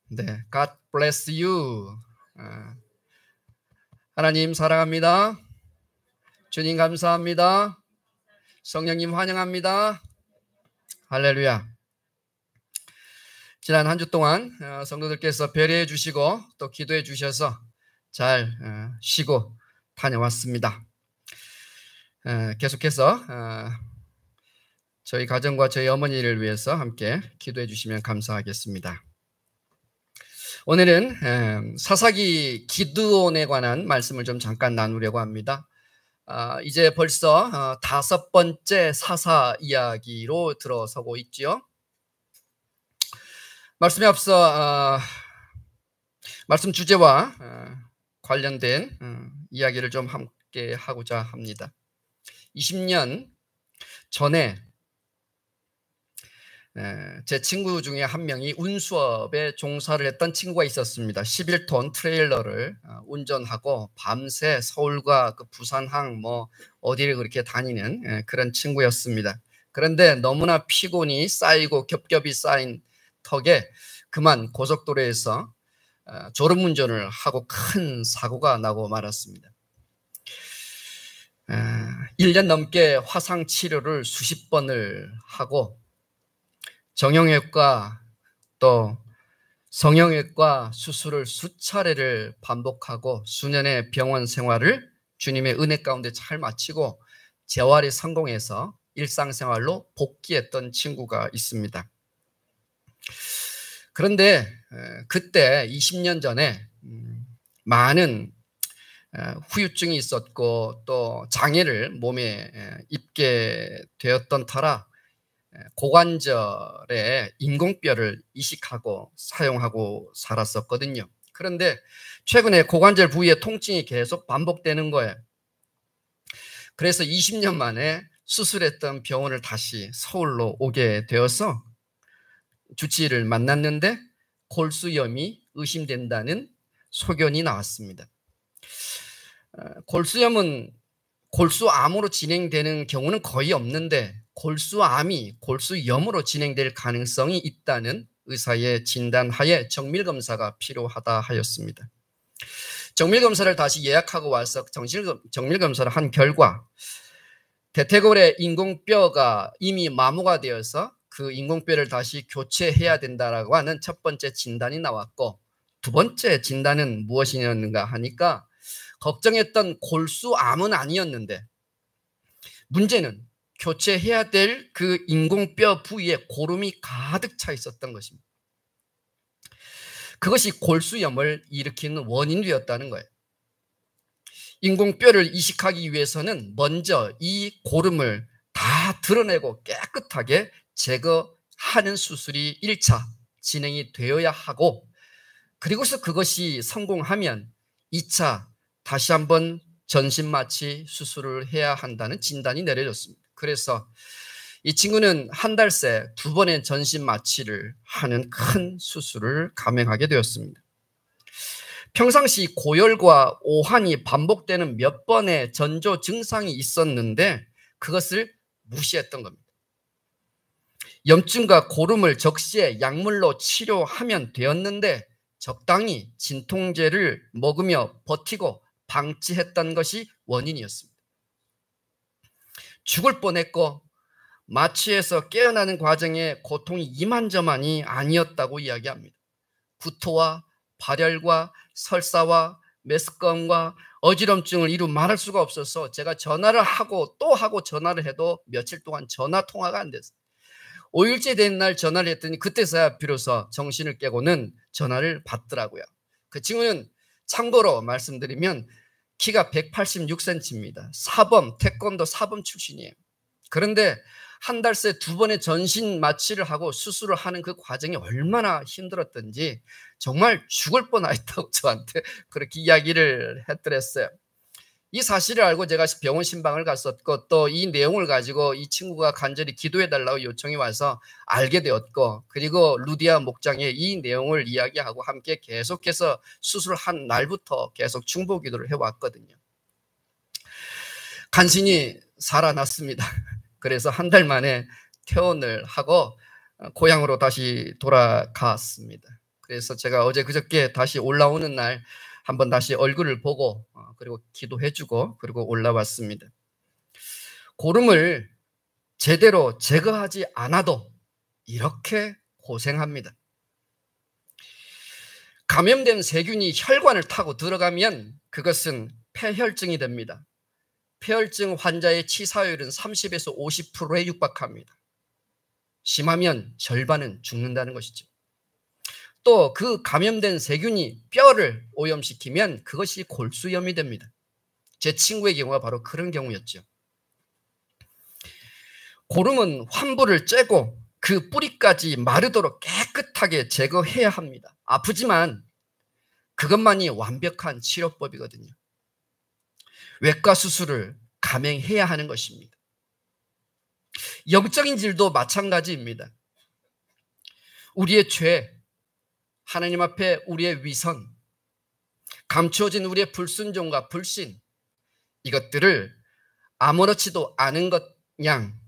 네, God bless you. 하나님 사랑합니다. 주님 감사합니다. 성령님 환영합니다. 할렐루야. 지난 한 주 동안 성도들께서 배려해 주시고 또 기도해 주셔서 잘 쉬고 다녀왔습니다. 계속해서 저희 가정과 저희 어머니를 위해서 함께 기도해 주시면 감사하겠습니다. 오늘은 사사기 기드온에 관한 말씀을 좀 잠깐 나누려고 합니다. 이제 벌써 5번째 사사 이야기로 들어서고 있지요. 말씀에 앞서 말씀 주제와 관련된 이야기를 좀 함께 하고자 합니다. 20년 전에 제 친구 중에 한 명이 운수업에 종사를 했던 친구가 있었습니다. 11톤 트레일러를 운전하고 밤새 서울과 그 부산항 어디를 그렇게 다니는 그런 친구였습니다. 그런데 너무나 피곤이 쌓이고 겹겹이 쌓인 턱에 그만 고속도로에서 졸음운전을 하고 큰 사고가 나고 말았습니다. 1년 넘게 화상 치료를 수십 번을 하고 정형외과 또 성형외과 수술을 수차례를 반복하고 수년의 병원 생활을 주님의 은혜 가운데 잘 마치고 재활에 성공해서 일상생활로 복귀했던 친구가 있습니다. 그런데 그때 20년 전에 많은 후유증이 있었고 또 장애를 몸에 입게 되었던 터라 고관절에 인공뼈를 이식하고 사용하고 살았었거든요. 그런데 최근에 고관절 부위의 통증이 계속 반복되는 거예요. 그래서 20년 만에 수술했던 병원을 다시 서울로 오게 되어서 주치의를 만났는데 골수염이 의심된다는 소견이 나왔습니다. 골수염은 골수암으로 진행되는 경우는 거의 없는데 골수암이 골수염으로 진행될 가능성이 있다는 의사의 진단하에 정밀검사가 필요하다 하였습니다. 정밀검사를 다시 예약하고 와서 정밀검사를 한 결과 대퇴골의 인공뼈가 이미 마모가 되어서 그 인공뼈를 다시 교체해야 된다라고 하는 첫 번째 진단이 나왔고, 두 번째 진단은 무엇이었는가 하니까 걱정했던 골수암은 아니었는데 문제는 교체해야 될 그 인공뼈 부위에 고름이 가득 차 있었던 것입니다. 그것이 골수염을 일으키는 원인이 되었다는 거예요. 인공뼈를 이식하기 위해서는 먼저 이 고름을 다 드러내고 깨끗하게 제거하는 수술이 1차 진행이 되어야 하고, 그리고서 그것이 성공하면 2차 다시 한번 전신마취 수술을 해야 한다는 진단이 내려졌습니다. 그래서 이 친구는 한 달 새 2번의 전신마취를 하는 큰 수술을 감행하게 되었습니다. 평상시 고열과 오한이 반복되는 몇 번의 전조 증상이 있었는데 그것을 무시했던 겁니다. 염증과 고름을 적시에 약물로 치료하면 되었는데 적당히 진통제를 먹으며 버티고 방치했던 것이 원인이었습니다. 죽을 뻔했고 마취에서 깨어나는 과정에 고통이 이만저만이 아니었다고 이야기합니다. 구토와 발열과 설사와 메스꺼움과 어지럼증을 이루 말할 수가 없어서 제가 전화를 하고 또 하고 전화를 해도 며칠 동안 전화 통화가 안 됐어요. 5일째 된 날 전화를 했더니 그때서야 비로소 정신을 깨고는 전화를 받더라고요. 그 친구는 참고로 말씀드리면 키가 186cm입니다. 사범, 태권도 사범 출신이에요. 그런데 한 달 새 2번의 전신 마취를 하고 수술을 하는 그 과정이 얼마나 힘들었던지 정말 죽을 뻔했다고 저한테 그렇게 이야기를 했더랬어요. 이 사실을 알고 제가 병원 신방을 갔었고 또 이 내용을 가지고 이 친구가 간절히 기도해달라고 요청이 와서 알게 되었고, 그리고 루디아 목장에 이 내용을 이야기하고 함께 계속해서 수술한 날부터 계속 중보 기도를 해왔거든요. 간신히 살아났습니다. 그래서 한 달 만에 퇴원을 하고 고향으로 다시 돌아갔습니다. 그래서 제가 어제 그저께 다시 올라오는 날 한번 다시 얼굴을 보고 그리고 기도해주고 그리고 올라왔습니다. 고름을 제대로 제거하지 않아도 이렇게 고생합니다. 감염된 세균이 혈관을 타고 들어가면 그것은 폐혈증이 됩니다. 폐혈증 환자의 치사율은 30에서 50%에 육박합니다. 심하면 절반은 죽는다는 것이죠. 또 그 감염된 세균이 뼈를 오염시키면 그것이 골수염이 됩니다. 제 친구의 경우가 바로 그런 경우였죠. 고름은 환부를 째고 그 뿌리까지 마르도록 깨끗하게 제거해야 합니다. 아프지만 그것만이 완벽한 치료법이거든요. 외과 수술을 감행해야 하는 것입니다. 영적인 질도 마찬가지입니다. 우리의 죄, 하나님 앞에 우리의 위선, 감추어진 우리의 불순종과 불신, 이것들을 아무렇지도 않은 것 양,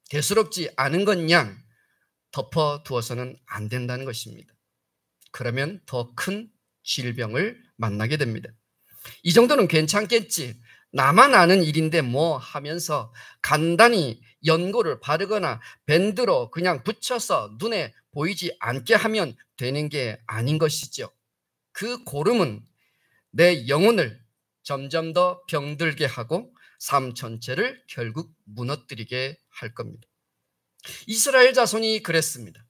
대수롭지 않은 것 양 덮어두어서는 안 된다는 것입니다. 그러면 더 큰 질병을 만나게 됩니다. 이 정도는 괜찮겠지, 나만 아는 일인데 뭐 하면서 간단히 연고를 바르거나 밴드로 그냥 붙여서 눈에 보이지 않게 하면 되는 게 아닌 것이죠. 그 고름은 내 영혼을 점점 더 병들게 하고 삶 전체를 결국 무너뜨리게 할 겁니다. 이스라엘 자손이 그랬습니다.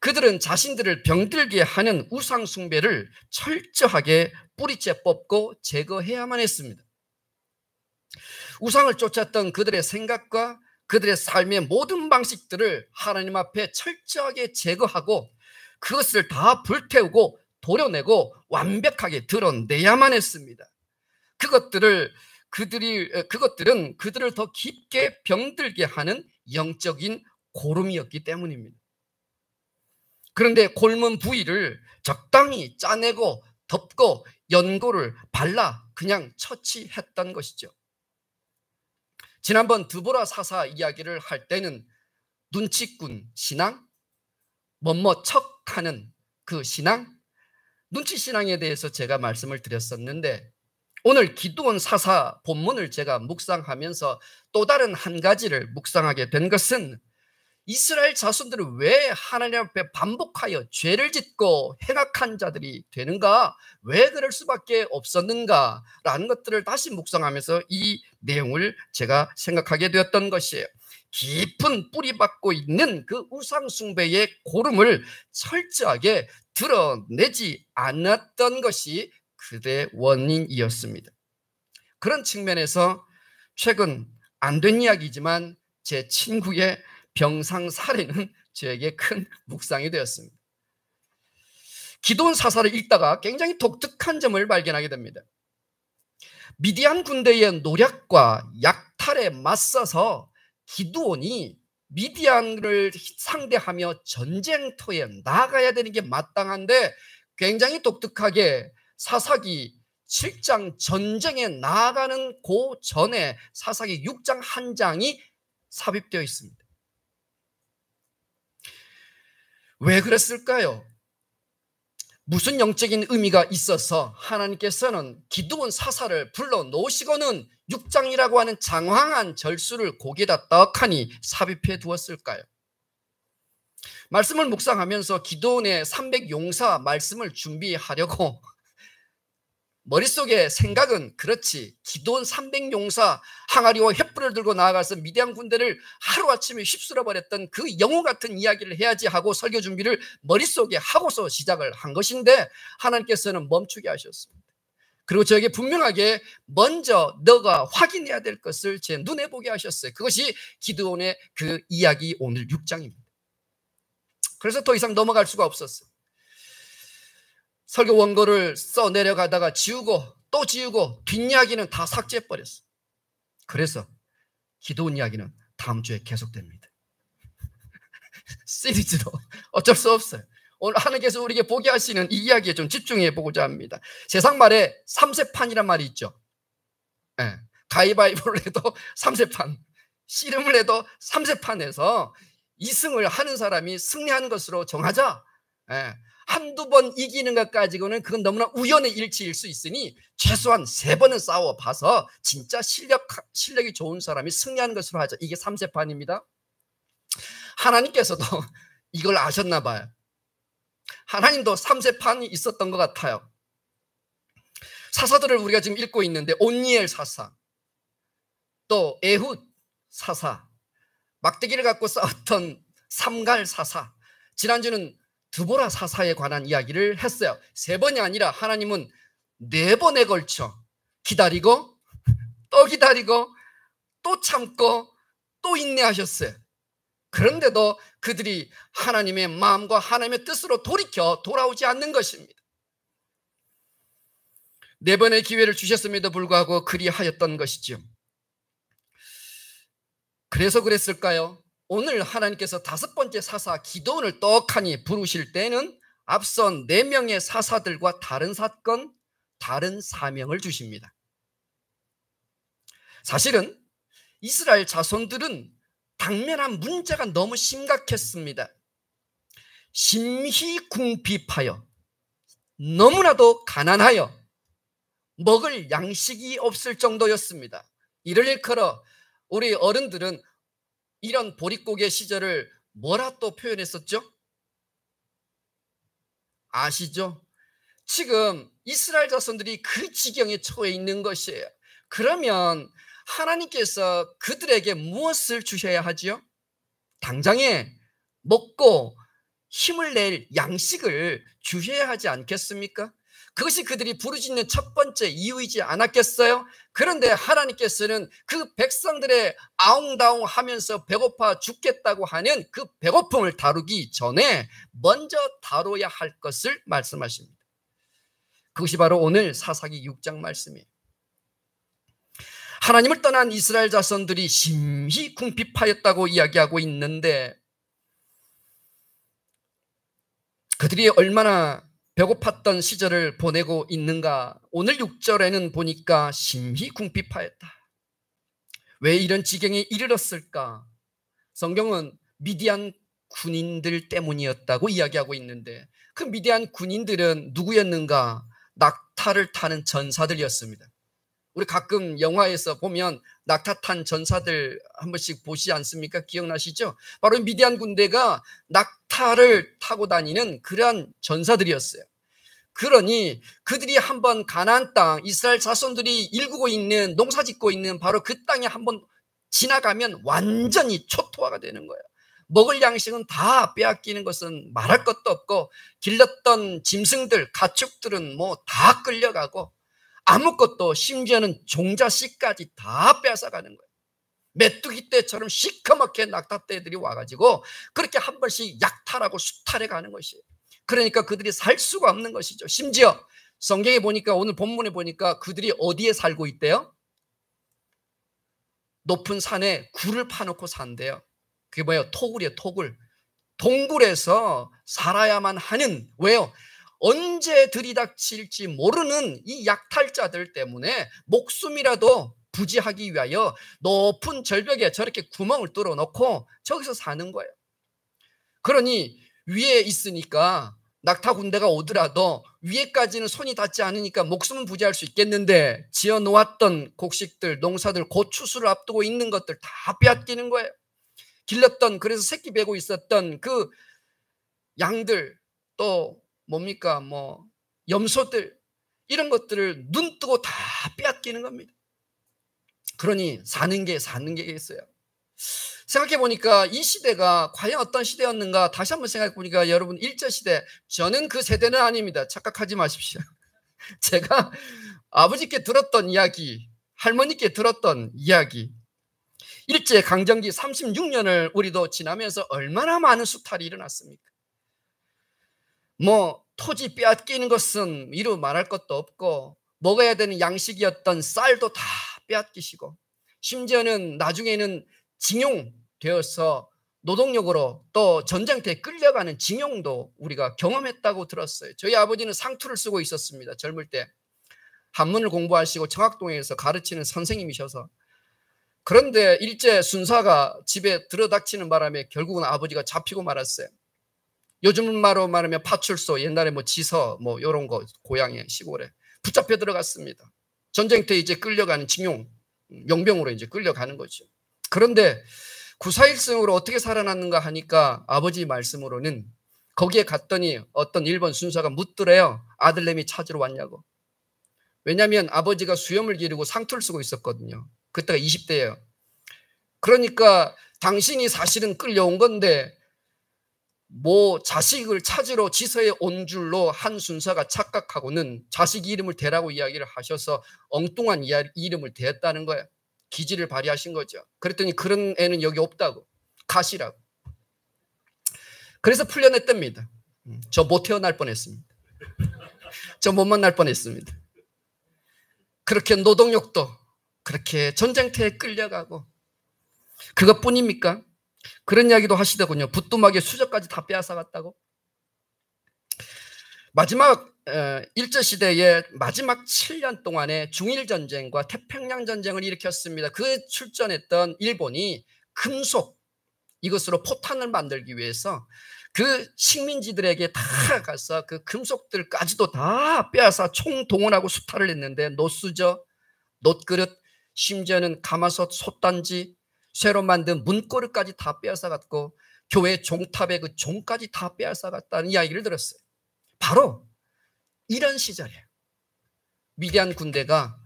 그들은 자신들을 병들게 하는 우상 숭배를 철저하게 뿌리째 뽑고 제거해야만 했습니다. 우상을 쫓았던 그들의 생각과 그들의 삶의 모든 방식들을 하나님 앞에 철저하게 제거하고 그것을 다 불태우고 도려내고 완벽하게 드러내야만 했습니다. 그것들은 그들을 더 깊게 병들게 하는 영적인 고름이었기 때문입니다. 그런데 골문 부위를 적당히 짜내고 덮고 연고를 발라 그냥 처치했던 것이죠. 지난번 드보라 사사 이야기를 할 때는 눈치꾼 신앙, 뭐뭐 척하는 그 신앙, 눈치 신앙에 대해서 제가 말씀을 드렸었는데, 오늘 기드온 사사 본문을 제가 묵상하면서 또 다른 한 가지를 묵상하게 된 것은 이스라엘 자손들은 왜 하나님 앞에 반복하여 죄를 짓고 행악한 자들이 되는가, 왜 그럴 수밖에 없었는가라는 것들을 다시 묵상하면서 이 내용을 제가 생각하게 되었던 것이에요. 깊은 뿌리 박고 있는 그 우상 숭배의 고름을 철저하게 드러내지 않았던 것이 그들의 원인이었습니다. 그런 측면에서 최근 안 된 이야기지만 제 친구의 병상 사례는 저에게 큰 묵상이 되었습니다. 기드온 사사를 읽다가 굉장히 독특한 점을 발견하게 됩니다. 미디안 군대의 노략과 약탈에 맞서서 기드온이 미디안을 상대하며 전쟁터에 나가야 되는 게 마땅한데, 굉장히 독특하게 사사기 7장 전쟁에 나아가는 그 전에 사사기 6장 한 장이 삽입되어 있습니다. 왜 그랬을까요? 무슨 영적인 의미가 있어서 하나님께서는 기드온 사사를 불러 놓으시고는 6장이라고 하는 장황한 절수를 고개에다 떡하니 삽입해 두었을까요? 말씀을 묵상하면서 기드온의 300용사 말씀을 준비하려고 머릿속에 생각은 그렇지, 기드온 300용사 항아리와 횃불을 들고 나아가서 미디안 군대를 하루아침에 휩쓸어 버렸던 그 영웅 같은 이야기를 해야지 하고 설교 준비를 머릿속에 하고서 시작을 한 것인데, 하나님께서는 멈추게 하셨습니다. 그리고 저에게 분명하게 먼저 너가 확인해야 될 것을 제 눈에 보게 하셨어요. 그것이 기드온의 그 이야기 오늘 6장입니다. 그래서 더 이상 넘어갈 수가 없었어요. 설교 원고를 써 내려가다가 지우고 또 지우고 뒷이야기는 다 삭제해버렸어요. 그래서 기드온 이야기는 다음 주에 계속됩니다. 시리즈로 어쩔 수 없어요. 오늘 하나님께서 우리에게 보게 하시는 이 이야기에 좀 집중해 보고자 합니다. 세상 말에 3세판이란 말이 있죠. 네. 가위바위보를 해도 3세판, 씨름을 해도 3세판에서 2승을 하는 사람이 승리하는 것으로 정하자. 예. 한두 번 이기는 것 가지고는 그건 너무나 우연의 일치일 수 있으니 최소한 3번은 싸워봐서 진짜 실력이 좋은 사람이 승리하는 것으로 하죠. 이게 3세판입니다. 하나님께서도 이걸 아셨나 봐요. 하나님도 3세판이 있었던 것 같아요. 사사들을 우리가 지금 읽고 있는데 온니엘 사사, 또 에훗 사사, 막대기를 갖고 싸웠던 삼갈 사사, 지난주는 드보라 사사에 관한 이야기를 했어요. 3번이 아니라 하나님은 4번에 걸쳐 기다리고 또 기다리고 또 참고 또 인내하셨어요. 그런데도 그들이 하나님의 마음과 하나님의 뜻으로 돌이켜 돌아오지 않는 것입니다. 4번의 기회를 주셨음에도 불구하고 그리하였던 것이죠. 그래서 그랬을까요? 오늘 하나님께서 5번째 사사 기드온을 떡하니 부르실 때는 앞선 4명의 사사들과 다른 사건, 다른 사명을 주십니다. 사실은 이스라엘 자손들은 당면한 문제가 너무 심각했습니다. 심희궁핍하여 너무나도 가난하여 먹을 양식이 없을 정도였습니다. 이를 일컬어 우리 어른들은 이런 보릿고개 시절을 뭐라 또 표현했었죠? 아시죠? 지금 이스라엘 자손들이 그 지경에 처해 있는 것이에요. 그러면 하나님께서 그들에게 무엇을 주셔야 하지요? 당장에 먹고 힘을 낼 양식을 주셔야 하지 않겠습니까? 그것이 그들이 부르짖는 첫 번째 이유이지 않았겠어요? 그런데 하나님께서는 그 백성들의 아웅다웅 하면서 배고파 죽겠다고 하는 그 배고픔을 다루기 전에 먼저 다뤄야 할 것을 말씀하십니다. 그것이 바로 오늘 사사기 6장 말씀이에요. 하나님을 떠난 이스라엘 자손들이 심히 궁핍하였다고 이야기하고 있는데 그들이 얼마나 배고팠던 시절을 보내고 있는가? 오늘 6절에는 보니까 심히 궁핍하였다. 왜 이런 지경에 이르렀을까? 성경은 미디안 군인들 때문이었다고 이야기하고 있는데 그 미디안 군인들은 누구였는가? 낙타를 타는 전사들이었습니다. 우리 가끔 영화에서 보면 낙타 탄 전사들 한 번씩 보시지 않습니까? 기억나시죠? 바로 미디안 군대가 낙타를 타고 다니는 그러한 전사들이었어요. 그러니 그들이 한번 가나안 땅, 이스라엘 자손들이 일구고 있는, 농사 짓고 있는 바로 그 땅에 한번 지나가면 완전히 초토화가 되는 거예요. 먹을 양식은 다 빼앗기는 것은 말할 것도 없고 길렀던 짐승들, 가축들은 뭐 다 끌려가고 아무것도 심지어는 종자씨까지 다 뺏어가는 거예요. 메뚜기 떼처럼 시커멓게 낙타떼들이 와가지고 그렇게 한 번씩 약탈하고 수탈해 가는 것이에요. 그러니까 그들이 살 수가 없는 것이죠. 심지어 성경에 보니까 오늘 본문에 보니까 그들이 어디에 살고 있대요? 높은 산에 굴을 파놓고 산대요. 그게 뭐예요? 토굴이에요. 토굴. 동굴에서 살아야만 하는, 왜요? 언제 들이닥칠지 모르는 이 약탈자들 때문에 목숨이라도 부지하기 위하여 높은 절벽에 저렇게 구멍을 뚫어 놓고 저기서 사는 거예요. 그러니 위에 있으니까 낙타 군대가 오더라도 위에까지는 손이 닿지 않으니까 목숨은 부지할 수 있겠는데 지어 놓았던 곡식들, 농사들, 곧 추수를 앞두고 있는 것들 다 빼앗기는 거예요. 길렀던, 그래서 새끼 베고 있었던 그 양들, 또 뭡니까, 뭐 염소들, 이런 것들을 눈 뜨고 다 빼앗기는 겁니다. 그러니 사는 게 있어요. 생각해 보니까 이 시대가 과연 어떤 시대였는가 다시 한번 생각해 보니까 여러분, 일제시대, 저는 그 세대는 아닙니다. 착각하지 마십시오. 제가 아버지께 들었던 이야기, 할머니께 들었던 이야기, 일제강점기 36년을 우리도 지나면서 얼마나 많은 수탈이 일어났습니까? 뭐 토지 빼앗기는 것은 이루 말할 것도 없고 먹어야 되는 양식이었던 쌀도 다 빼앗기시고 심지어는 나중에는 징용되어서 노동력으로 또 전쟁터에 끌려가는 징용도 우리가 경험했다고 들었어요. 저희 아버지는 상투를 쓰고 있었습니다. 젊을 때 한문을 공부하시고 청학동에서 가르치는 선생님이셔서. 그런데 일제 순사가 집에 들어닥치는 바람에 결국은 아버지가 잡히고 말았어요. 요즘 말로 말하면 파출소, 옛날에 뭐 지서 뭐 이런 거 고향에 시골에 붙잡혀 들어갔습니다. 전쟁터에 이제 끌려가는 징용 용병으로 이제 끌려가는 거죠. 그런데 구사일생으로 어떻게 살아났는가 하니까 아버지 말씀으로는 거기에 갔더니 어떤 일본 순사가 묻더래요. 아들내미 찾으러 왔냐고. 왜냐하면 아버지가 수염을 기르고 상투를 쓰고 있었거든요. 그때가 20대예요. 그러니까 당신이 사실은 끌려온 건데 뭐 자식을 찾으러 지서에 온 줄로 한 순사가 착각하고는 자식 이름을 대라고 이야기를 하셔서 엉뚱한 이름을 대었다는 거예요. 기지를 발휘하신 거죠. 그랬더니 그런 애는 여기 없다고. 가시라고. 그래서 풀려냈답니다. 저 못 태어날 뻔했습니다. 저 못 만날 뻔했습니다. 그렇게 노동력도 그렇게 전쟁터에 끌려가고 그것뿐입니까? 그런 이야기도 하시더군요. 부뚜막에 수저까지 다 빼앗아갔다고. 마지막 일제시대의 마지막 7년 동안에 중일전쟁과 태평양전쟁을 일으켰습니다. 그 출전했던 일본이 금속 이것으로 포탄을 만들기 위해서 그 식민지들에게 다 가서 그 금속들까지도 다 빼앗아 총동원하고 수탈을 했는데 노수저, 놋그릇, 심지어는 가마솥, 솥단지, 쇠로 만든 문고리까지 다 빼앗아갔고 교회 종탑의 그 종까지 다 빼앗아갔다는 이야기를 들었어요. 바로 이런 시절이에요. 미디안 군대가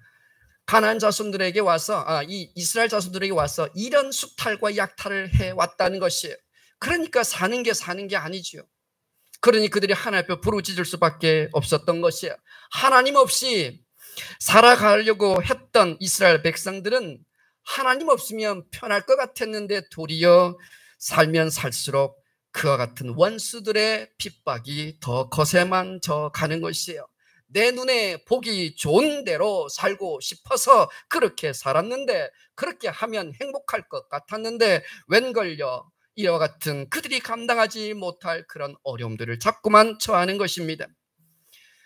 가나안 자손들에게 와서 이 이스라엘 자손들에게 와서 이런 수탈과 약탈을 해왔다는 것이에요. 그러니까 사는 게 아니지요. 그러니 그들이 하나님 앞에 부르짖을 수밖에 없었던 것이에요. 하나님 없이 살아가려고 했던 이스라엘 백성들은 하나님 없으면 편할 것 같았는데 도리어 살면 살수록 그와 같은 원수들의 핍박이 더 거세만 져 가는 것이에요. 내 눈에 보기 좋은 대로 살고 싶어서 그렇게 살았는데 그렇게 하면 행복할 것 같았는데 웬걸요 이와 같은 그들이 감당하지 못할 그런 어려움들을 자꾸만 처하는 것입니다.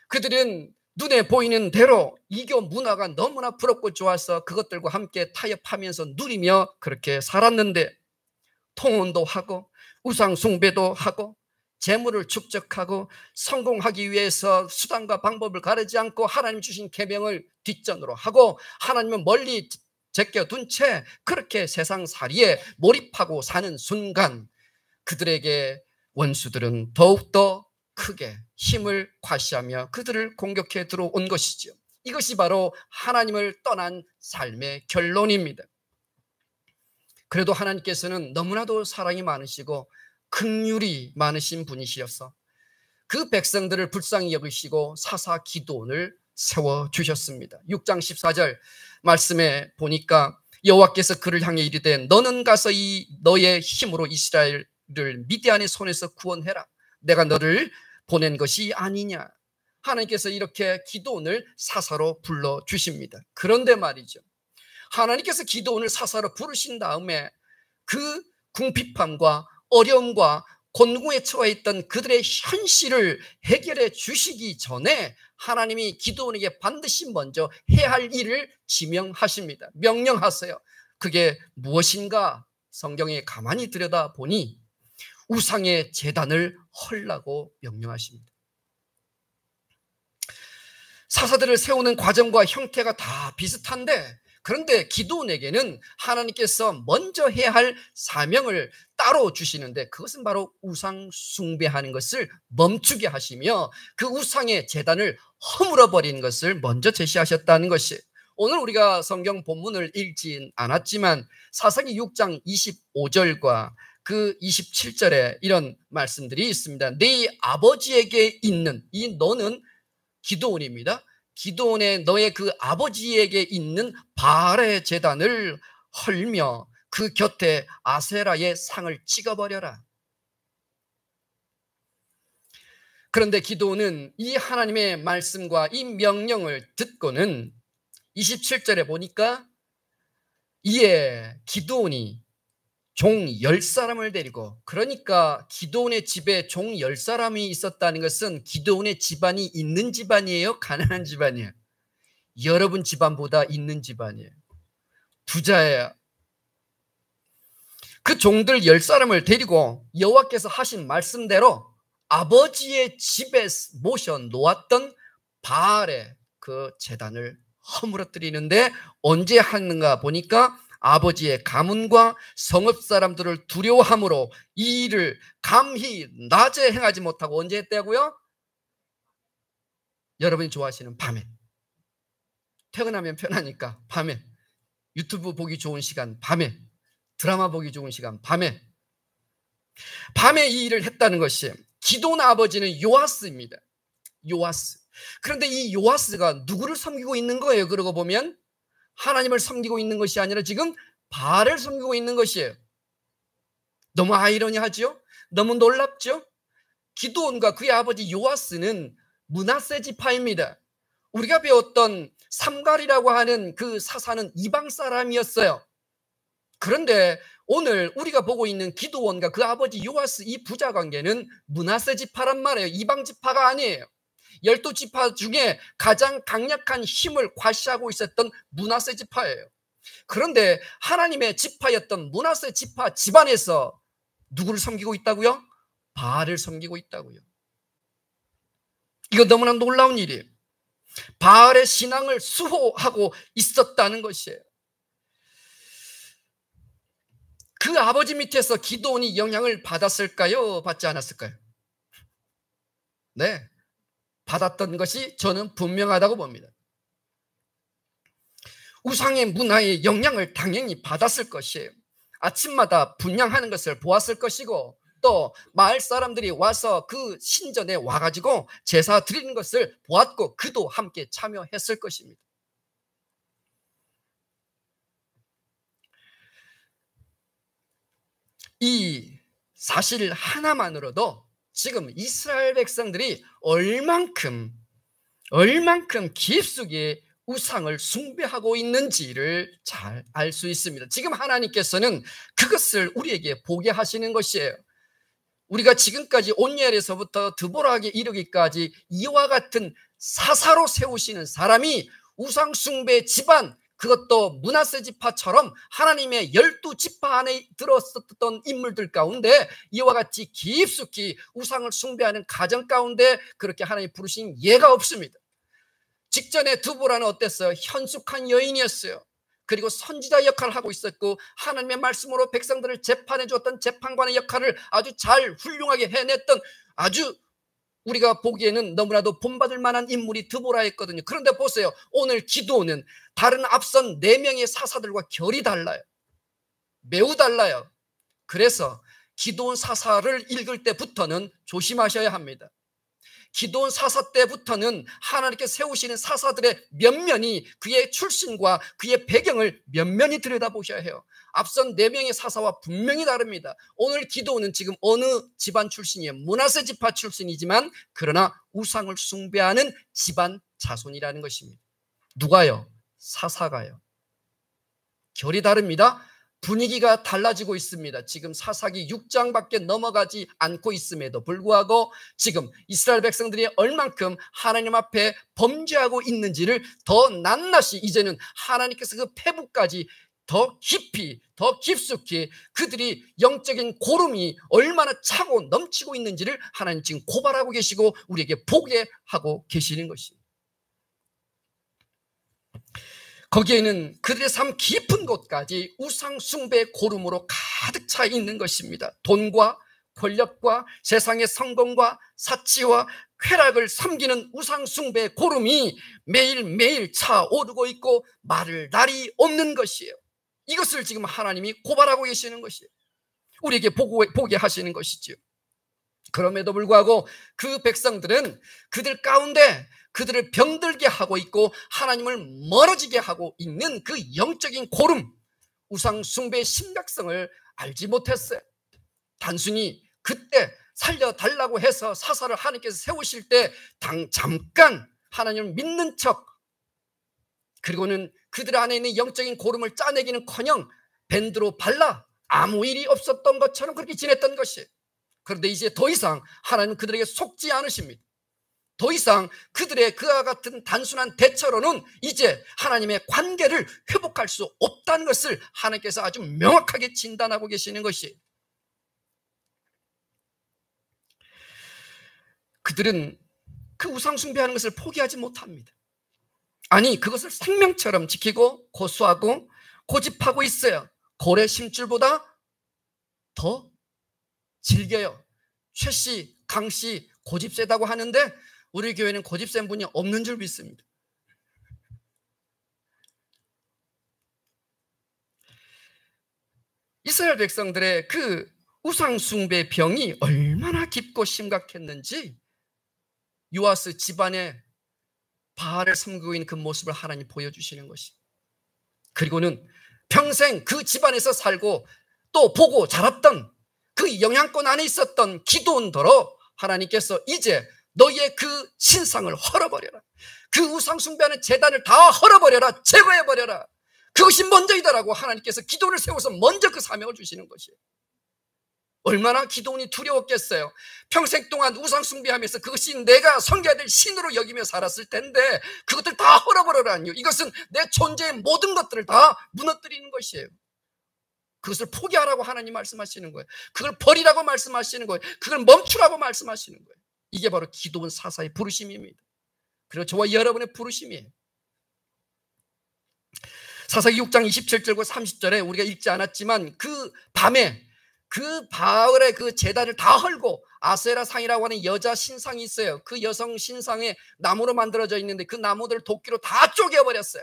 그들은 눈에 보이는 대로 이교 문화가 너무나 부럽고 좋아서 그것들과 함께 타협하면서 누리며 그렇게 살았는데 통혼도 하고 우상 숭배도 하고 재물을 축적하고 성공하기 위해서 수단과 방법을 가리지 않고 하나님 주신 계명을 뒷전으로 하고 하나님은 멀리 제껴둔 채 그렇게 세상살이에 몰입하고 사는 순간 그들에게 원수들은 더욱더 크게 힘을 과시하며 그들을 공격해 들어온 것이죠. 이것이 바로 하나님을 떠난 삶의 결론입니다. 그래도 하나님께서는 너무나도 사랑이 많으시고 긍휼이 많으신 분이시어서 그 백성들을 불쌍히 여기시고 사사 기도원을 세워주셨습니다. 6장 14절 말씀에 보니까 여호와께서 그를 향해 이르되 너는 가서 너의 힘으로 이스라엘을 미디안의 손에서 구원해라. 내가 너를 보낸 것이 아니냐. 하나님께서 이렇게 기도원을 사사로 불러주십니다. 그런데 말이죠. 하나님께서 기도원을 사사로 부르신 다음에 그 궁핍함과 어려움과 곤궁에 처해 있던 그들의 현실을 해결해 주시기 전에 하나님이 기도원에게 반드시 먼저 해야 할 일을 지명하십니다. 명령하세요. 그게 무엇인가? 성경에 가만히 들여다보니 우상의 제단을 헐라고 명령하십니다. 사사들을 세우는 과정과 형태가 다 비슷한데 그런데 기도원에게는 하나님께서 먼저 해야 할 사명을 따로 주시는데 그것은 바로 우상 숭배하는 것을 멈추게 하시며 그 우상의 제단을 허물어 버리는 것을 먼저 제시하셨다는 것이 오늘 우리가 성경 본문을 읽진 않았지만 사사기 6장 25절과 그 27절에 이런 말씀들이 있습니다. 네 아버지에게 있는 이 너는 기도원입니다. 기도원의 너의 그 아버지에게 있는 바알의 제단을 헐며 그 곁에 아세라의 상을 찍어버려라. 그런데 기도원은 이 하나님의 말씀과 이 명령을 듣고는 27절에 보니까 이에 기도원이 종 10사람을 데리고 그러니까 기도원의 집에 종 10사람이 있었다는 것은 기도원의 집안이 있는 집안이에요? 가난한 집안이에요? 여러분 집안보다 있는 집안이에요. 부자예요. 그 종들 10사람을 데리고 여호와께서 하신 말씀대로 아버지의 집에 모셔 놓았던 바알의 그 제단을 허물어뜨리는데 언제 하는가 보니까 아버지의 가문과 성읍 사람들을 두려워함으로 이 일을 감히 낮에 행하지 못하고 언제 했다고요? 여러분이 좋아하시는 밤에. 퇴근하면 편하니까 밤에, 유튜브 보기 좋은 시간 밤에, 드라마 보기 좋은 시간 밤에 이 일을 했다는 것이, 기돈 아버지는 요아스입니다. 요아스. 그런데 이 요아스가 누구를 섬기고 있는 거예요? 그러고 보면 하나님을 섬기고 있는 것이 아니라 지금 바알을 섬기고 있는 것이에요. 너무 아이러니하죠? 너무 놀랍죠? 기드온과 그의 아버지 요아스는 므낫세 지파입니다. 우리가 배웠던 삼갈이라고 하는 그 사사는 이방 사람이었어요. 그런데 오늘 우리가 보고 있는 기드온과 그 아버지 요아스, 이 부자 관계는 므낫세 지파란 말이에요. 이방 지파가 아니에요. 12지파 중에 가장 강력한 힘을 과시하고 있었던 므낫세 지파예요. 그런데 하나님의 지파였던 므낫세 지파 집안에서 누구를 섬기고 있다고요? 바알을 섬기고 있다고요. 이거 너무나 놀라운 일이에요. 바알의 신앙을 수호하고 있었다는 것이에요. 그 아버지 밑에서 기드온이 영향을 받았을까요? 받지 않았을까요? 네, 받았던 것이 저는 분명하다고 봅니다. 우상의 문화의 영향을 당연히 받았을 것이에요. 아침마다 분향하는 것을 보았을 것이고, 또 마을 사람들이 와서 그 신전에 와가지고 제사 드리는 것을 보았고, 그도 함께 참여했을 것입니다. 이 사실 하나만으로도 지금 이스라엘 백성들이 얼만큼 깊숙이 우상을 숭배하고 있는지를 잘 알 수 있습니다. 지금 하나님께서는 그것을 우리에게 보게 하시는 것이에요. 우리가 지금까지 온니엘에서부터 드보라에게 이르기까지 이와 같은 사사로 세우시는 사람이 우상 숭배 집안, 그것도 므낫세 지파처럼 하나님의 12지파 안에 들었었던 인물들 가운데 이와 같이 깊숙이 우상을 숭배하는 가정 가운데 그렇게 하나님이 부르신 예가 없습니다. 직전에 드보라는 어땠어요? 현숙한 여인이었어요. 그리고 선지자 역할을 하고 있었고, 하나님의 말씀으로 백성들을 재판해 주었던 재판관의 역할을 아주 잘 훌륭하게 해냈던, 아주 우리가 보기에는 너무나도 본받을 만한 인물이 드보라였거든요. 그런데 보세요, 오늘 기드온은 다른 앞선 4명의 사사들과 결이 달라요. 매우 달라요. 그래서 기드온 사사를 읽을 때부터는 조심하셔야 합니다. 기드온 사사 때부터는 하나님께 세우시는 사사들의 면면이, 그의 출신과 그의 배경을 면면히 들여다보셔야 해요. 앞선 4명의 사사와 분명히 다릅니다. 오늘 기드온은 지금 어느 집안 출신이에요? 므낫세 지파 출신이지만 그러나 우상을 숭배하는 집안 자손이라는 것입니다. 누가요? 사사가요. 결이 다릅니다. 분위기가 달라지고 있습니다. 지금 사사기 6장밖에 넘어가지 않고 있음에도 불구하고 지금 이스라엘 백성들이 얼만큼 하나님 앞에 범죄하고 있는지를 더 낱낱이, 이제는 하나님께서 그 페부까지 더 깊이, 더 깊숙이 그들이 영적인 고름이 얼마나 차고 넘치고 있는지를 하나님 지금 고발하고 계시고 우리에게 보게 하고 계시는 것입니다. 거기에는 그들의 삶 깊은 곳까지 우상 숭배의 고름으로 가득 차 있는 것입니다. 돈과 권력과 세상의 성공과 사치와 쾌락을 섬기는 우상 숭배의 고름이 매일매일 차오르고 있고 마를 날이 없는 것이에요. 이것을 지금 하나님이 고발하고 계시는 것이에요. 우리에게 보게 하시는 것이죠. 그럼에도 불구하고 그 백성들은 그들 가운데 그들을 병들게 하고 있고 하나님을 멀어지게 하고 있는 그 영적인 고름, 우상 숭배의 심각성을 알지 못했어요. 단순히 그때 살려달라고 해서 사사를 하나님께서 세우실 때 잠깐 하나님을 믿는 척, 그리고는 그들 안에 있는 영적인 고름을 짜내기는커녕 밴드로 발라 아무 일이 없었던 것처럼 그렇게 지냈던 것이에요. 그런데 이제 더 이상 하나님은 그들에게 속지 않으십니다. 더 이상 그들의 그와 같은 단순한 대처로는 이제 하나님의 관계를 회복할 수 없다는 것을 하나님께서 아주 명확하게 진단하고 계시는 것이, 그들은 그 우상 숭배하는 것을 포기하지 못합니다. 아니, 그것을 생명처럼 지키고 고수하고 고집하고 있어요. 고래 심줄보다 더 질겨요. 최씨, 강씨 고집 세다고 하는데 우리 교회는 고집 센 분이 없는 줄 믿습니다. 이스라엘 백성들의 그 우상숭배 병이 얼마나 깊고 심각했는지 요아스 집안의 바알을 섬기고 있는 그 모습을 하나님 보여주시는 것이, 그리고는 평생 그 집안에서 살고 또 보고 자랐던 그 영향권 안에 있었던 기드온더러 하나님께서 이제 너희의 그 신상을 헐어버려라, 그 우상숭배하는 제단을 다 헐어버려라, 제거해버려라, 그것이 먼저이다라고 하나님께서 기드온을 세워서 먼저 그 사명을 주시는 것이에요. 얼마나 기드온이 두려웠겠어요. 평생 동안 우상숭배하면서 그것이 내가 섬겨야 될 신으로 여기며 살았을 텐데 그것들 다 헐어버려라니요. 이것은 내 존재의 모든 것들을 다 무너뜨리는 것이에요. 그것을 포기하라고 하나님 말씀하시는 거예요. 그걸 버리라고 말씀하시는 거예요. 그걸 멈추라고 말씀하시는 거예요. 이게 바로 기드온 사사의 부르심입니다. 그리고 저와 여러분의 부르심이에요. 사사기 6장 27절과 30절에 우리가 읽지 않았지만 그 밤에 그 바알의 그 제단을 다 헐고 아세라 상이라고 하는 여자 신상이 있어요. 그 여성 신상에 나무로 만들어져 있는데 그 나무들을 도끼로 다 쪼개버렸어요.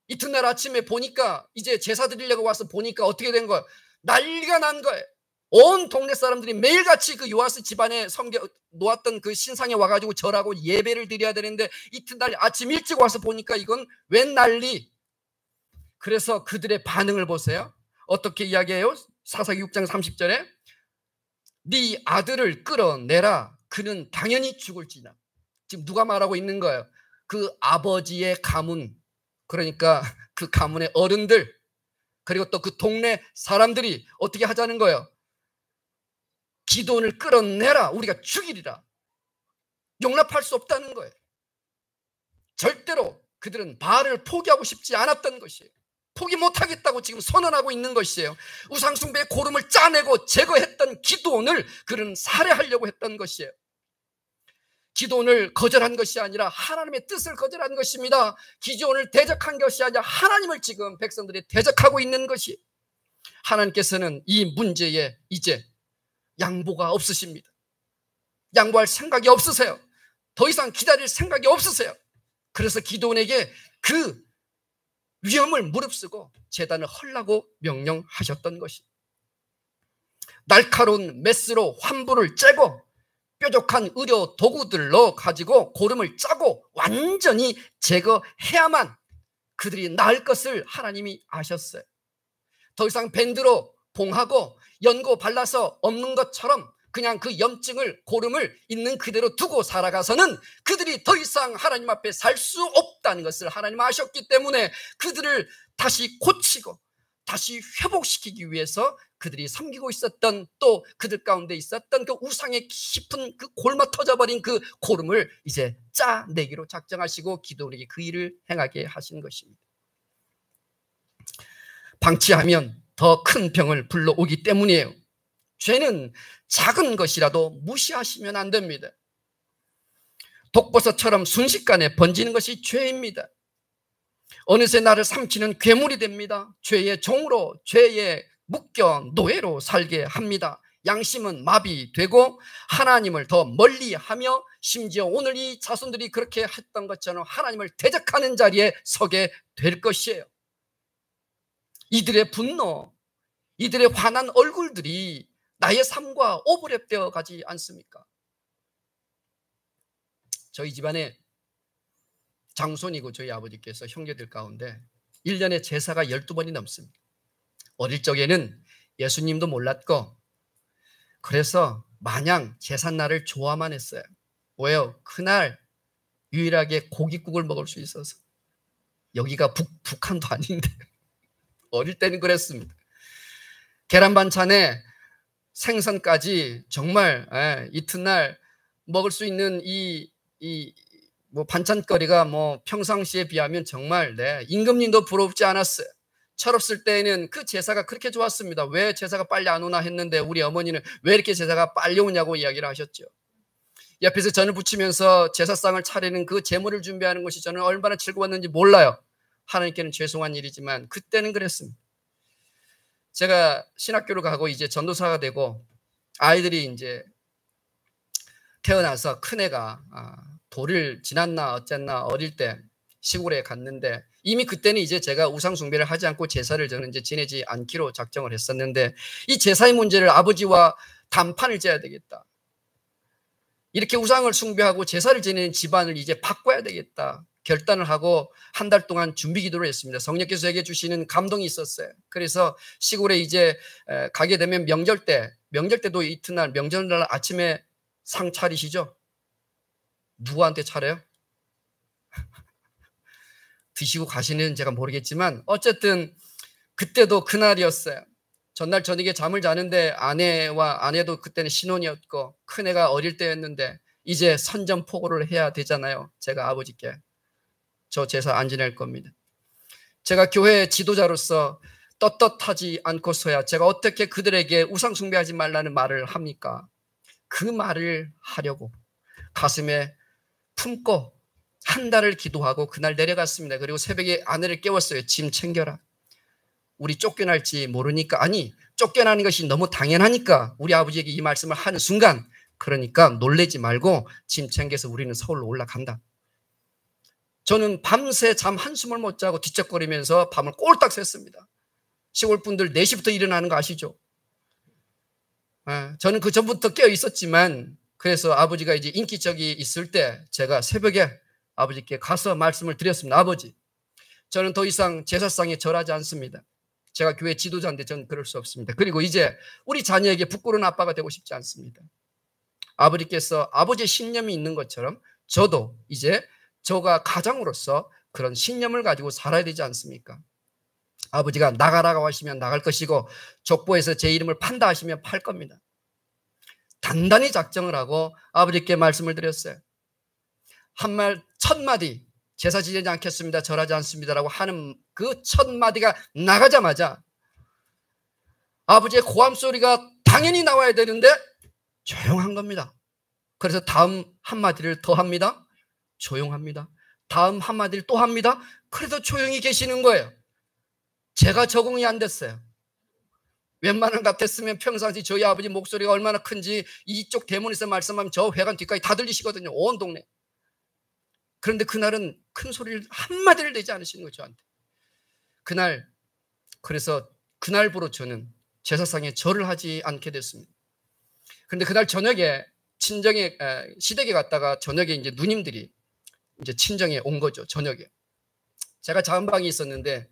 이튿날 아침에 보니까 이제 제사 드리려고 와서 보니까 어떻게 된 거예요? 난리가 난 거예요. 온 동네 사람들이 매일같이 그 요아스 집안에 섬겨 놓았던 그 신상에 와가지고 절하고 예배를 드려야 되는데 이튿날 아침 일찍 와서 보니까 이건 웬 난리. 그래서 그들의 반응을 보세요. 어떻게 이야기해요? 사사기 6장 30절에 네 아들을 끌어내라, 그는 당연히 죽을지나. 지금 누가 말하고 있는 거예요? 그 아버지의 가문, 그러니까 그 가문의 어른들, 그리고 또 그 동네 사람들이 어떻게 하자는 거예요? 기드온을 끌어내라, 우리가 죽이리라. 용납할 수 없다는 거예요. 절대로 그들은 바알을 포기하고 싶지 않았던 것이에요. 포기 못하겠다고 지금 선언하고 있는 것이에요. 우상숭배의 고름을 짜내고 제거했던 기드온을 그는 살해하려고 했던 것이에요. 기드온을 거절한 것이 아니라 하나님의 뜻을 거절한 것입니다. 기드온을 대적한 것이 아니라 하나님을 지금 백성들이 대적하고 있는 것이, 하나님께서는 이 문제에 이제 양보가 없으십니다. 양보할 생각이 없으세요. 더 이상 기다릴 생각이 없으세요. 그래서 기드온에게 그 위험을 무릅쓰고 제단을 헐라고 명령하셨던 것이, 날카로운 메스로 환부를 째고 뾰족한 의료 도구들로 가지고 고름을 짜고 완전히 제거해야만 그들이 나을 것을 하나님이 아셨어요. 더 이상 밴드로 봉하고 연고 발라서 없는 것처럼 그냥 그 염증을, 고름을 있는 그대로 두고 살아가서는 그들이 더 이상 하나님 앞에 살 수 없다는 것을 하나님 아셨기 때문에 그들을 다시 고치고 다시 회복시키기 위해서 그들이 섬기고 있었던, 또 그들 가운데 있었던 그 우상의 깊은 그 골마 터져버린 그 고름을 이제 짜내기로 작정하시고 기드온에게 그 일을 행하게 하신 것입니다. 방치하면 더 큰 병을 불러오기 때문이에요. 죄는 작은 것이라도 무시하시면 안 됩니다. 독버섯처럼 순식간에 번지는 것이 죄입니다. 어느새 나를 삼키는 괴물이 됩니다. 죄의 종으로, 죄에 묶여 노예로 살게 합니다. 양심은 마비되고 하나님을 더 멀리하며 심지어 오늘 이 자손들이 그렇게 했던 것처럼 하나님을 대적하는 자리에 서게 될 것이에요. 이들의 분노, 이들의 환한 얼굴들이 나의 삶과 오버랩되어 가지 않습니까? 저희 집안에 장손이고 저희 아버지께서 형제들 가운데 1년에 제사가 12번이 넘습니다. 어릴 적에는 예수님도 몰랐고 그래서 마냥 제삿날을 좋아만 했어요. 왜요? 그날 유일하게 고깃국을 먹을 수 있어서. 여기가 북한도 아닌데 어릴 때는 그랬습니다. 계란 반찬에 생선까지 정말 이튿날 먹을 수 있는 뭐 반찬거리가 뭐 평상시에 비하면 정말 임금님도 부럽지 않았어요. 철없을 때에는 그 제사가 그렇게 좋았습니다. 왜 제사가 빨리 안 오나 했는데 우리 어머니는 왜 이렇게 제사가 빨리 오냐고 이야기를 하셨죠. 옆에서 전을 부치면서 제사상을 차리는 그 제물을 준비하는 것이 저는 얼마나 즐거웠는지 몰라요. 하나님께는 죄송한 일이지만 그때는 그랬습니다. 제가 신학교를 가고 이제 전도사가 되고 아이들이 이제 태어나서 큰애가 돌을 지났나 어쨌나 어릴 때 시골에 갔는데 이미 그때는 이제 제가 우상 숭배를 하지 않고 제사를 저는 이제 지내지 않기로 작정을 했었는데 이 제사의 문제를 아버지와 담판을 지어야 되겠다. 이렇게 우상을 숭배하고 제사를 지내는 집안을 이제 바꿔야 되겠다. 결단을 하고 한 달 동안 준비 기도를 했습니다. 성령께서 제게 주시는 감동이 있었어요. 그래서 시골에 이제 가게 되면 명절 때도 이튿날 명절날 아침에 상 차리시죠? 누구한테 차려요? 드시고 가시는 제가 모르겠지만 어쨌든 그때도 그날이었어요. 전날 저녁에 잠을 자는데 아내도 그때는 신혼이었고 큰애가 어릴 때였는데 이제 선전포고를 해야 되잖아요. 제가 아버지께 저 제사 안 지낼 겁니다. 제가 교회 지도자로서 떳떳하지 않고서야 제가 어떻게 그들에게 우상 숭배하지 말라는 말을 합니까? 그 말을 하려고 가슴에 품고 한 달을 기도하고 그날 내려갔습니다. 그리고 새벽에 아내를 깨웠어요. 짐 챙겨라. 우리 쫓겨날지 모르니까, 아니 쫓겨나는 것이 너무 당연하니까 우리 아버지에게 이 말씀을 하는 순간, 그러니까 놀래지 말고 짐 챙겨서 우리는 서울로 올라간다. 저는 밤새 잠 한숨을 못 자고 뒤척거리면서 밤을 꼴딱 샜습니다. 시골 분들 4시부터 일어나는 거 아시죠? 저는 그 전부터 깨어 있었지만, 그래서 아버지가 이제 인기척이 있을 때 제가 새벽에 아버지께 가서 말씀을 드렸습니다. 아버지, 저는 더 이상 제사상에 절하지 않습니다. 제가 교회 지도자인데 저는 그럴 수 없습니다. 그리고 이제 우리 자녀에게 부끄러운 아빠가 되고 싶지 않습니다. 아버지께서 아버지의 신념이 있는 것처럼 저도 이제 저가 가장으로서 그런 신념을 가지고 살아야 되지 않습니까? 아버지가 나가라고 하시면 나갈 것이고 족보에서 제 이름을 판다 하시면 팔 겁니다. 단단히 작정을 하고 아버지께 말씀을 드렸어요. 한 말 첫 마디, 제사 지내지 않겠습니다, 절하지 않습니다라고 하는 그 첫 마디가 나가자마자 아버지의 고함 소리가 당연히 나와야 되는데 조용한 겁니다. 그래서 다음 한마디를 더 합니다. 조용합니다. 다음 한마디를 또 합니다. 그래도 조용히 계시는 거예요. 제가 적응이 안 됐어요. 웬만한 같았으면 평상시 저희 아버지 목소리가 얼마나 큰지 이쪽 대문에서 말씀하면 저 회관 뒷까지 다 들리시거든요. 온 동네. 그런데 그날은 큰 소리를 한마디를 내지 않으시는 거죠, 저한테. 그래서 그날부로 저는 제사상에 절을 하지 않게 됐습니다. 그런데 그날 저녁에 친정에 시댁에 갔다가 저녁에 이제 누님들이 이제 친정에 온 거죠. 저녁에 제가 작은 방에 있었는데,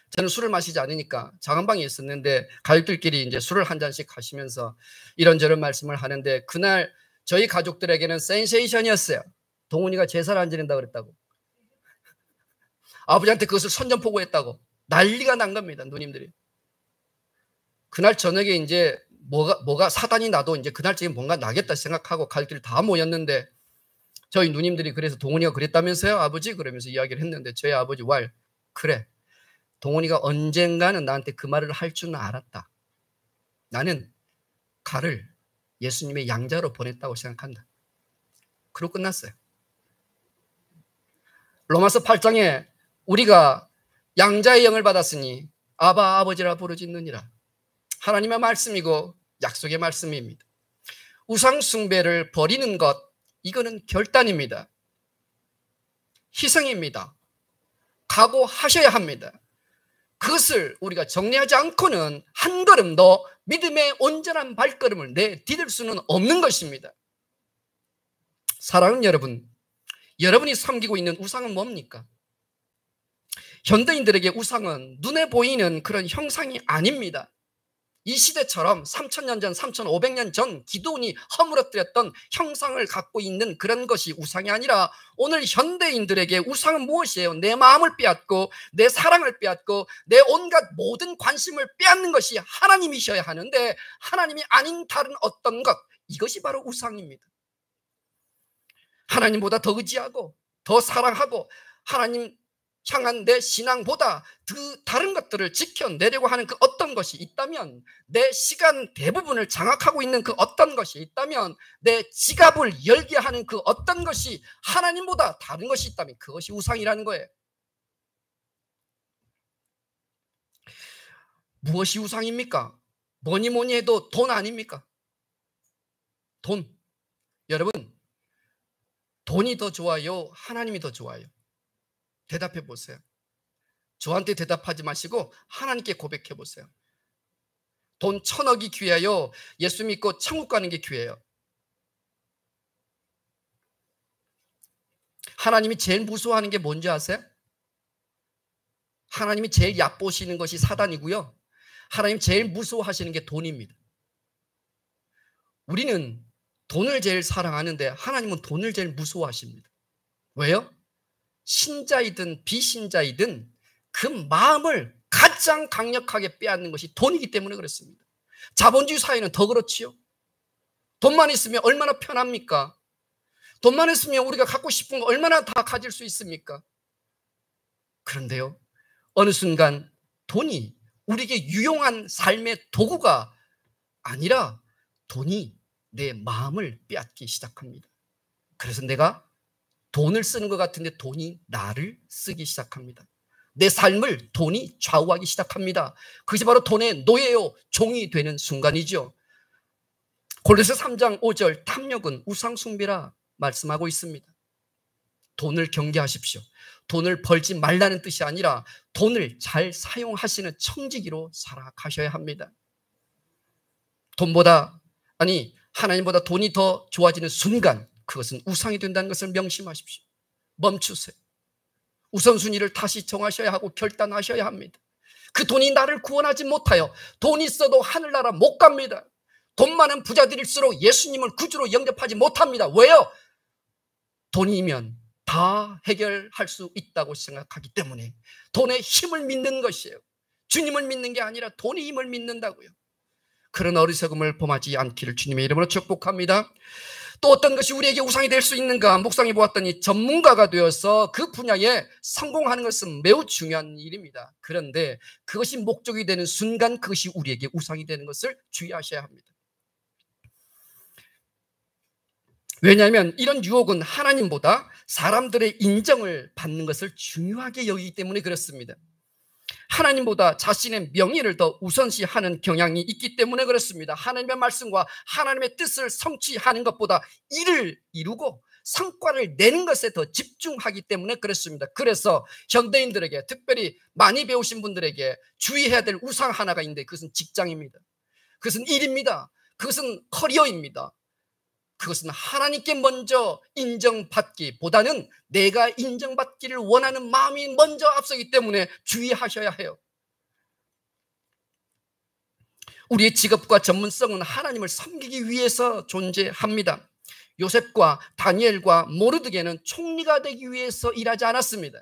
저는 술을 마시지 않으니까 작은 방에 있었는데 가족들끼리 이제 술을 한 잔씩 하시면서 이런저런 말씀을 하는데, 그날 저희 가족들에게는 센세이션이었어요. 동훈이가 제사를 안 지낸다 그랬다고, 아버지한테 그것을 선전포고했다고 난리가 난 겁니다. 누님들이. 그날 저녁에 이제 뭐가 사단이 나도 이제 그날쯤에 뭔가 나겠다 생각하고 가족들이 다 모였는데, 저희 누님들이 그래서 동훈이가 그랬다면서요 아버지? 그러면서 이야기를 했는데 저희 아버지 그래, 동훈이가 언젠가는 나한테 그 말을 할 줄은 알았다. 나는 가를 예수님의 양자로 보냈다고 생각한다. 그러고 끝났어요. 로마서 8장에 우리가 양자의 영을 받았으니 아바 아버지라 부르짖느니라. 하나님의 말씀이고 약속의 말씀입니다. 우상 숭배를 버리는 것, 이거는 결단입니다. 희생입니다. 각오하셔야 합니다. 그것을 우리가 정리하지 않고는 한 걸음도 믿음의 온전한 발걸음을 내디딜 수는 없는 것입니다. 사랑하는 여러분, 여러분이 섬기고 있는 우상은 뭡니까? 현대인들에게 우상은 눈에 보이는 그런 형상이 아닙니다. 이 시대처럼 3,000년 전, 3,500년 전 기도원이 허물어뜨렸던 형상을 갖고 있는 그런 것이 우상이 아니라, 오늘 현대인들에게 우상은 무엇이에요? 내 마음을 빼앗고 내 사랑을 빼앗고 내 온갖 모든 관심을 빼앗는 것이 하나님이셔야 하는데, 하나님이 아닌 다른 어떤 것, 이것이 바로 우상입니다. 하나님보다 더 의지하고 더 사랑하고 하나님 향한 내 신앙보다 그 다른 것들을 지켜내려고 하는 그 어떤 것이 있다면, 내 시간 대부분을 장악하고 있는 그 어떤 것이 있다면, 내 지갑을 열게 하는 그 어떤 것이 하나님보다 다른 것이 있다면 그것이 우상이라는 거예요. 무엇이 우상입니까? 뭐니 뭐니 해도 돈 아닙니까? 돈. 여러분, 돈이 더 좋아요? 하나님이 더 좋아요? 대답해 보세요. 저한테 대답하지 마시고 하나님께 고백해 보세요. 돈 1,000억이 귀해요? 예수 믿고 천국 가는 게 귀해요? 하나님이 제일 무서워하는 게 뭔지 아세요? 하나님이 제일 얕보시는 것이 사단이고요, 하나님 제일 무서워하시는 게 돈입니다. 우리는 돈을 제일 사랑하는데 하나님은 돈을 제일 무서워하십니다. 왜요? 신자이든 비신자이든 그 마음을 가장 강력하게 빼앗는 것이 돈이기 때문에 그렇습니다. 자본주의 사회는 더 그렇지요. 돈만 있으면 얼마나 편합니까? 돈만 있으면 우리가 갖고 싶은 거 얼마나 다 가질 수 있습니까? 그런데요, 어느 순간 돈이 우리에게 유용한 삶의 도구가 아니라 돈이 내 마음을 빼앗기 시작합니다. 그래서 내가 돈을 쓰는 것 같은데 돈이 나를 쓰기 시작합니다. 내 삶을 돈이 좌우하기 시작합니다. 그것이 바로 돈의 노예요, 종이 되는 순간이죠. 골로새 3장 5절, 탐욕은 우상숭배라 말씀하고 있습니다. 돈을 경계하십시오. 돈을 벌지 말라는 뜻이 아니라 돈을 잘 사용하시는 청지기로 살아가셔야 합니다. 돈보다, 아니 하나님보다 돈이 더 좋아지는 순간 그것은 우상이 된다는 것을 명심하십시오. 멈추세요. 우선순위를 다시 정하셔야 하고 결단하셔야 합니다. 그 돈이 나를 구원하지 못하여 돈 있어도 하늘나라 못 갑니다. 돈 많은 부자들일수록 예수님을 구주로 영접하지 못합니다. 왜요? 돈이면 다 해결할 수 있다고 생각하기 때문에 돈의 힘을 믿는 것이에요. 주님을 믿는 게 아니라 돈의 힘을 믿는다고요. 그런 어리석음을 범하지 않기를 주님의 이름으로 축복합니다. 또 어떤 것이 우리에게 우상이 될 수 있는가 묵상해 보았더니 전문가가 되어서 그 분야에 성공하는 것은 매우 중요한 일입니다. 그런데 그것이 목적이 되는 순간 그것이 우리에게 우상이 되는 것을 주의하셔야 합니다. 왜냐하면 이런 유혹은 하나님보다 사람들의 인정을 받는 것을 중요하게 여기기 때문에 그렇습니다. 하나님보다 자신의 명예를 더 우선시하는 경향이 있기 때문에 그렇습니다. 하나님의 말씀과 하나님의 뜻을 성취하는 것보다 일을 이루고 성과를 내는 것에 더 집중하기 때문에 그렇습니다. 그래서 현대인들에게, 특별히 많이 배우신 분들에게 주의해야 될 우상 하나가 있는데 그것은 직장입니다. 그것은 일입니다. 그것은 커리어입니다. 그것은 하나님께 먼저 인정받기보다는 내가 인정받기를 원하는 마음이 먼저 앞서기 때문에 주의하셔야 해요. 우리의 직업과 전문성은 하나님을 섬기기 위해서 존재합니다. 요셉과 다니엘과 모르드게는 총리가 되기 위해서 일하지 않았습니다.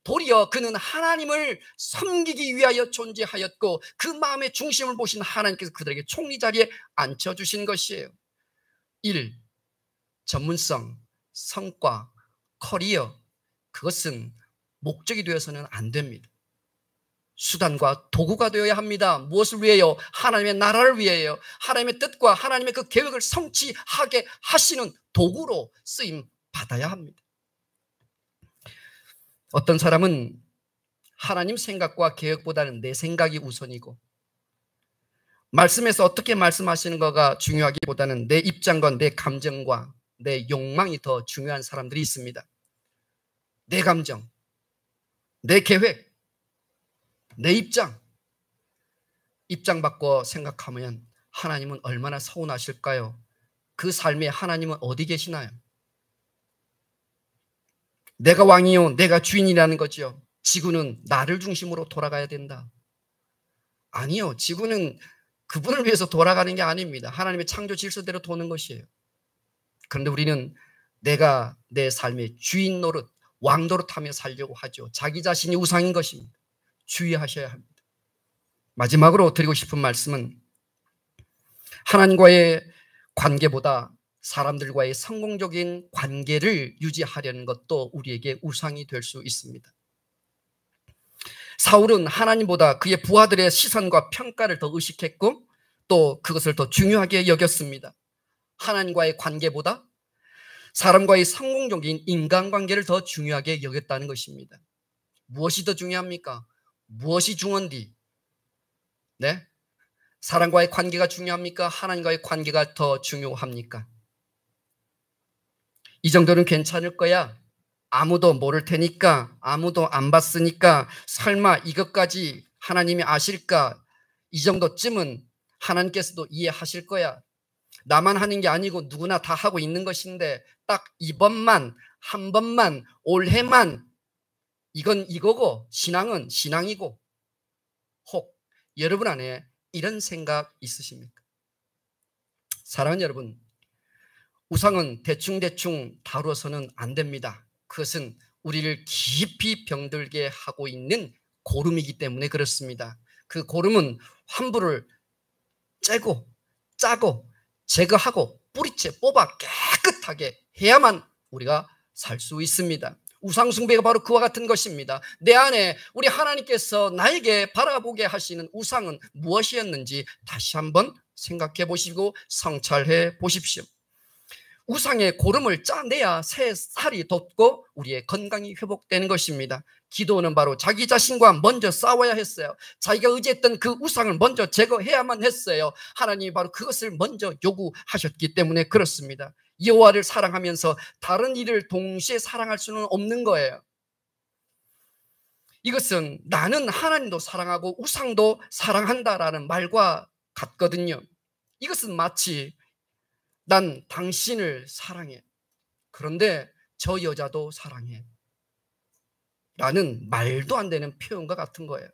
도리어 그는 하나님을 섬기기 위하여 존재하였고 그 마음의 중심을 보신 하나님께서 그들에게 총리 자리에 앉혀주신 것이에요. 일, 전문성, 성과, 커리어, 그것은 목적이 되어서는 안 됩니다. 수단과 도구가 되어야 합니다. 무엇을 위해요? 하나님의 나라를 위해요. 하나님의 뜻과 하나님의 그 계획을 성취하게 하시는 도구로 쓰임 받아야 합니다. 어떤 사람은 하나님 생각과 계획보다는 내 생각이 우선이고 말씀에서 어떻게 말씀하시는 거가 중요하기보다는 내 입장과 내 감정과 내 욕망이 더 중요한 사람들이 있습니다. 내 감정, 내 계획, 내 입장 바꿔 생각하면 하나님은 얼마나 서운하실까요? 그 삶에 하나님은 어디 계시나요? 내가 왕이요, 내가 주인이라는 거죠. 지구는 나를 중심으로 돌아가야 된다. 아니요, 지구는 그분을 위해서 돌아가는 게 아닙니다. 하나님의 창조 질서대로 도는 것이에요. 그런데 우리는 내가 내 삶의 주인 노릇, 왕 노릇하며 살려고 하죠. 자기 자신이 우상인 것입니다. 주의하셔야 합니다. 마지막으로 드리고 싶은 말씀은 하나님과의 관계보다 사람들과의 성공적인 관계를 유지하려는 것도 우리에게 우상이 될 수 있습니다. 사울은 하나님보다 그의 부하들의 시선과 평가를 더 의식했고 또 그것을 더 중요하게 여겼습니다. 하나님과의 관계보다 사람과의 성공적인 인간관계를 더 중요하게 여겼다는 것입니다. 무엇이 더 중요합니까? 무엇이 중요한디? 네? 사람과의 관계가 중요합니까? 하나님과의 관계가 더 중요합니까? 이 정도는 괜찮을 거야. 아무도 모를 테니까, 아무도 안 봤으니까 설마 이것까지 하나님이 아실까? 이 정도쯤은 하나님께서도 이해하실 거야. 나만 하는 게 아니고 누구나 다 하고 있는 것인데 딱 이번만, 한 번만, 올해만 이건 이거고 신앙은 신앙이고. 혹 여러분 안에 이런 생각 있으십니까? 사랑하는 여러분, 우상은 대충대충 다루어서는 안 됩니다. 그것은 우리를 깊이 병들게 하고 있는 고름이기 때문에 그렇습니다. 그 고름은 환부를 째고 짜고 제거하고 뿌리째 뽑아 깨끗하게 해야만 우리가 살 수 있습니다. 우상 숭배가 바로 그와 같은 것입니다. 내 안에 우리 하나님께서 나에게 바라보게 하시는 우상은 무엇이었는지 다시 한번 생각해 보시고 성찰해 보십시오. 우상의 고름을 짜내야 새 살이 돋고 우리의 건강이 회복되는 것입니다. 기도는 바로 자기 자신과 먼저 싸워야 했어요. 자기가 의지했던 그 우상을 먼저 제거해야만 했어요. 하나님이 바로 그것을 먼저 요구하셨기 때문에 그렇습니다. 여호와를 사랑하면서 다른 이를 동시에 사랑할 수는 없는 거예요. 이것은 나는 하나님도 사랑하고 우상도 사랑한다라는 말과 같거든요. 이것은 마치 난 당신을 사랑해. 그런데 저 여자도 사랑해. 라는 말도 안 되는 표현과 같은 거예요.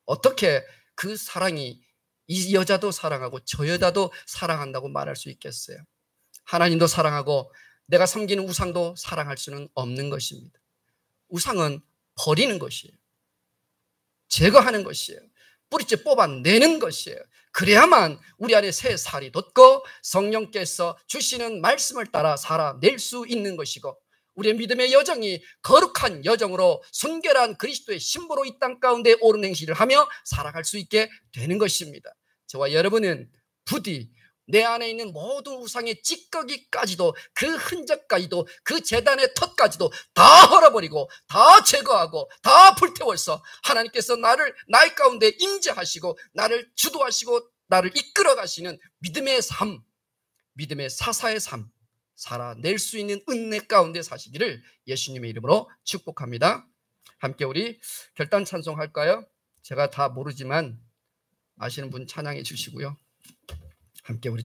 어떻게 그 사랑이 이 여자도 사랑하고 저 여자도 사랑한다고 말할 수 있겠어요? 하나님도 사랑하고 내가 섬기는 우상도 사랑할 수는 없는 것입니다. 우상은 버리는 것이에요. 제거하는 것이에요. 뿌리째 뽑아내는 것이에요. 그래야만 우리 안에 새 살이 돋고 성령께서 주시는 말씀을 따라 살아낼 수 있는 것이고 우리의 믿음의 여정이 거룩한 여정으로 순결한 그리스도의 신부로 이 땅 가운데 옳은 행실을 하며 살아갈 수 있게 되는 것입니다. 저와 여러분은 부디 내 안에 있는 모든 우상의 찌꺼기까지도 그 흔적까지도 그 제단의 터까지도 다 헐어버리고 다 제거하고 다 불태워서 하나님께서 나의 가운데 임재하시고 나를 주도하시고 나를 이끌어 가시는 믿음의 삶, 믿음의 사사의 삶 살아낼 수 있는 은혜 가운데 사시기를 예수님의 이름으로 축복합니다. 함께 우리 결단 찬송할까요? 제가 다 모르지만 아시는 분 찬양해 주시고요. 함께 우리